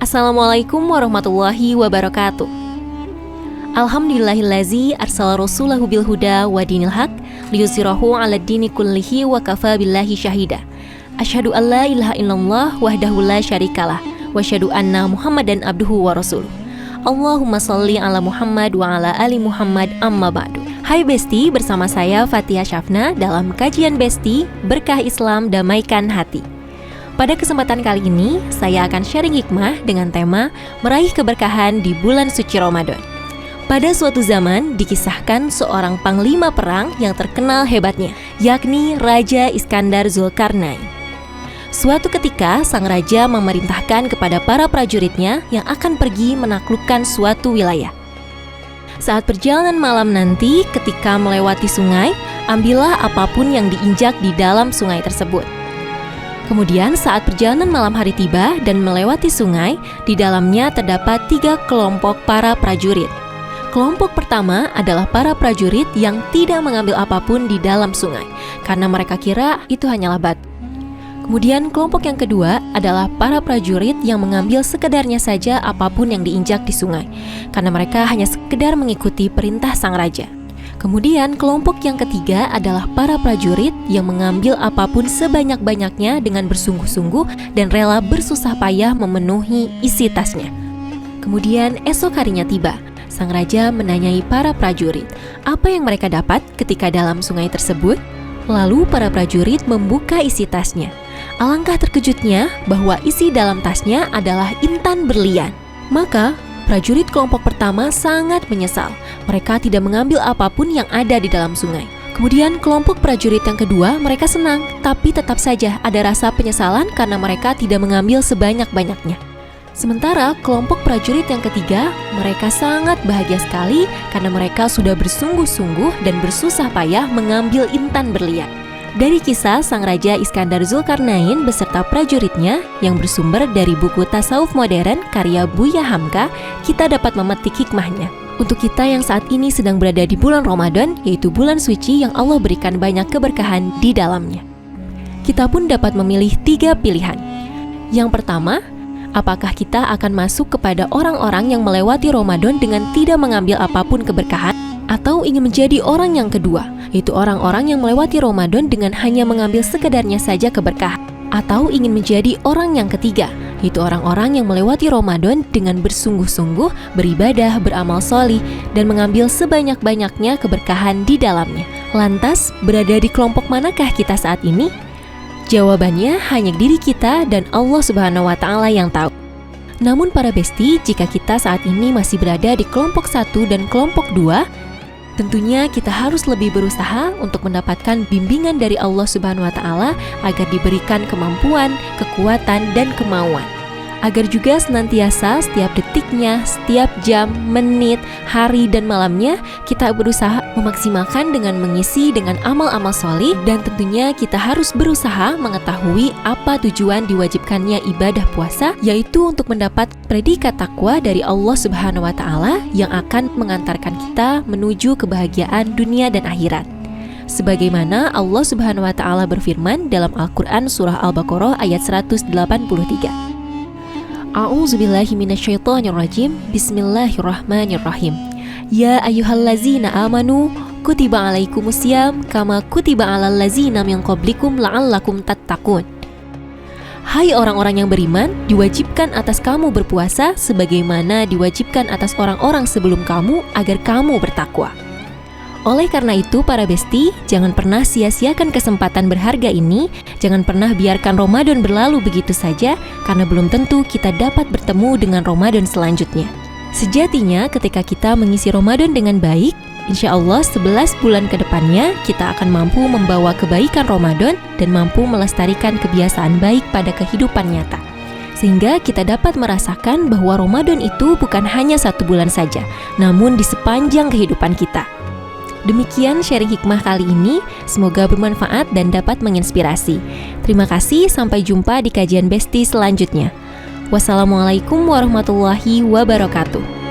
Assalamualaikum warahmatullahi wabarakatuh. Alhamdulillahillazi arsala rasulahu bil huda wa dinil haq liyuzhirahu 'ala dini kullihi wa kafa billahi syahida. Asyhadu an la ilaha illallah wahdahu la syarikalah wa asyhadu anna Muhammadan abduhu wa rasuluh. Allahumma shalli 'ala Muhammad wa 'ala ali Muhammad, amma ba'du. Hai Besti, bersama saya Fathia Syafna dalam kajian Besti Berkah Islam Damaikan Hati. Pada kesempatan kali ini, saya akan sharing hikmah dengan tema meraih keberkahan di bulan suci Ramadan. Pada suatu zaman, dikisahkan seorang panglima perang yang terkenal hebatnya, yakni Raja Iskandar Zulkarnain. Suatu ketika, sang raja memerintahkan kepada para prajuritnya yang akan pergi menaklukkan suatu wilayah. Saat perjalanan malam nanti, ketika melewati sungai, ambillah apapun yang diinjak di dalam sungai tersebut. Kemudian saat perjalanan malam hari tiba dan melewati sungai, di dalamnya terdapat 3 kelompok para prajurit. Kelompok pertama adalah para prajurit yang tidak mengambil apapun di dalam sungai, karena mereka kira itu hanyalah batu. Kemudian kelompok yang kedua adalah para prajurit yang mengambil sekedarnya saja apapun yang diinjak di sungai, karena mereka hanya sekedar mengikuti perintah sang raja. Kemudian kelompok yang ketiga adalah para prajurit yang mengambil apapun sebanyak-banyaknya dengan bersungguh-sungguh dan rela bersusah payah memenuhi isi tasnya. Kemudian esok harinya tiba. Sang raja menanyai para prajurit apa yang mereka dapat ketika dalam sungai tersebut. Lalu para prajurit membuka isi tasnya. Alangkah terkejutnya bahwa isi dalam tasnya adalah intan berlian. Maka prajurit kelompok pertama sangat menyesal. Mereka tidak mengambil apapun yang ada di dalam sungai. Kemudian kelompok prajurit yang kedua, mereka senang, tapi tetap saja ada rasa penyesalan karena mereka tidak mengambil sebanyak-banyaknya. Sementara kelompok prajurit yang ketiga, mereka sangat bahagia sekali karena mereka sudah bersungguh-sungguh dan bersusah payah mengambil intan berlian. Dari kisah sang Raja Iskandar Zulkarnain beserta prajuritnya yang bersumber dari buku Tasawuf Modern karya Buya Hamka, kita dapat memetik hikmahnya. Untuk kita yang saat ini sedang berada di bulan Ramadan, yaitu bulan suci yang Allah berikan banyak keberkahan di dalamnya. Kita pun dapat memilih 3 pilihan. Yang pertama, apakah kita akan masuk kepada orang-orang yang melewati Ramadan dengan tidak mengambil apapun keberkahan, atau ingin menjadi orang yang kedua, yaitu orang-orang yang melewati Ramadan dengan hanya mengambil sekedarnya saja keberkahan, atau ingin menjadi orang yang ketiga, yaitu orang-orang yang melewati Ramadan dengan bersungguh-sungguh, beribadah, beramal sholih, dan mengambil sebanyak-banyaknya keberkahan di dalamnya. Lantas, berada di kelompok manakah kita saat ini? Jawabannya hanya diri kita dan Allah Subhanahu wa Ta'ala yang tahu. Namun para besti, jika kita saat ini masih berada di kelompok 1 dan kelompok 2, tentunya kita harus lebih berusaha untuk mendapatkan bimbingan dari Allah Subhanahu wa Ta'ala agar diberikan kemampuan, kekuatan, dan kemauan. Agar juga senantiasa setiap detiknya, setiap jam, menit, hari, dan malamnya kita berusaha memaksimalkan dengan mengisi dengan amal-amal sholih, dan tentunya kita harus berusaha mengetahui apa tujuan diwajibkannya ibadah puasa, yaitu untuk mendapat predikat takwa dari Allah Subhanahu wa Ta'ala yang akan mengantarkan kita menuju kebahagiaan dunia dan akhirat. Sebagaimana Allah Subhanahu wa Ta'ala berfirman dalam Al-Quran surah Al-Baqarah ayat 183. A'udzubillahi minasyaitonirrajim. Bismillahirrahmanirrahim. Ya ayyuhallazina amanu kutiba alaikumusiyam kama kutiba alal ladzina min qablikum la'allakum tattaqun. Hai orang-orang yang beriman, diwajibkan atas kamu berpuasa sebagaimana diwajibkan atas orang-orang sebelum kamu agar kamu bertakwa. Oleh karena itu para besti, jangan pernah sia-siakan kesempatan berharga ini. Jangan pernah biarkan Ramadan berlalu begitu saja, karena belum tentu kita dapat bertemu dengan Ramadan selanjutnya. Sejatinya ketika kita mengisi Ramadan dengan baik, insya Allah 11 bulan ke depannya kita akan mampu membawa kebaikan Ramadan dan mampu melestarikan kebiasaan baik pada kehidupan nyata. Sehingga kita dapat merasakan bahwa Ramadan itu bukan hanya 1 bulan saja, namun di sepanjang kehidupan kita. Demikian sharing hikmah kali ini, semoga bermanfaat dan dapat menginspirasi. Terima kasih, sampai jumpa di kajian Besti selanjutnya. Wassalamualaikum warahmatullahi wabarakatuh.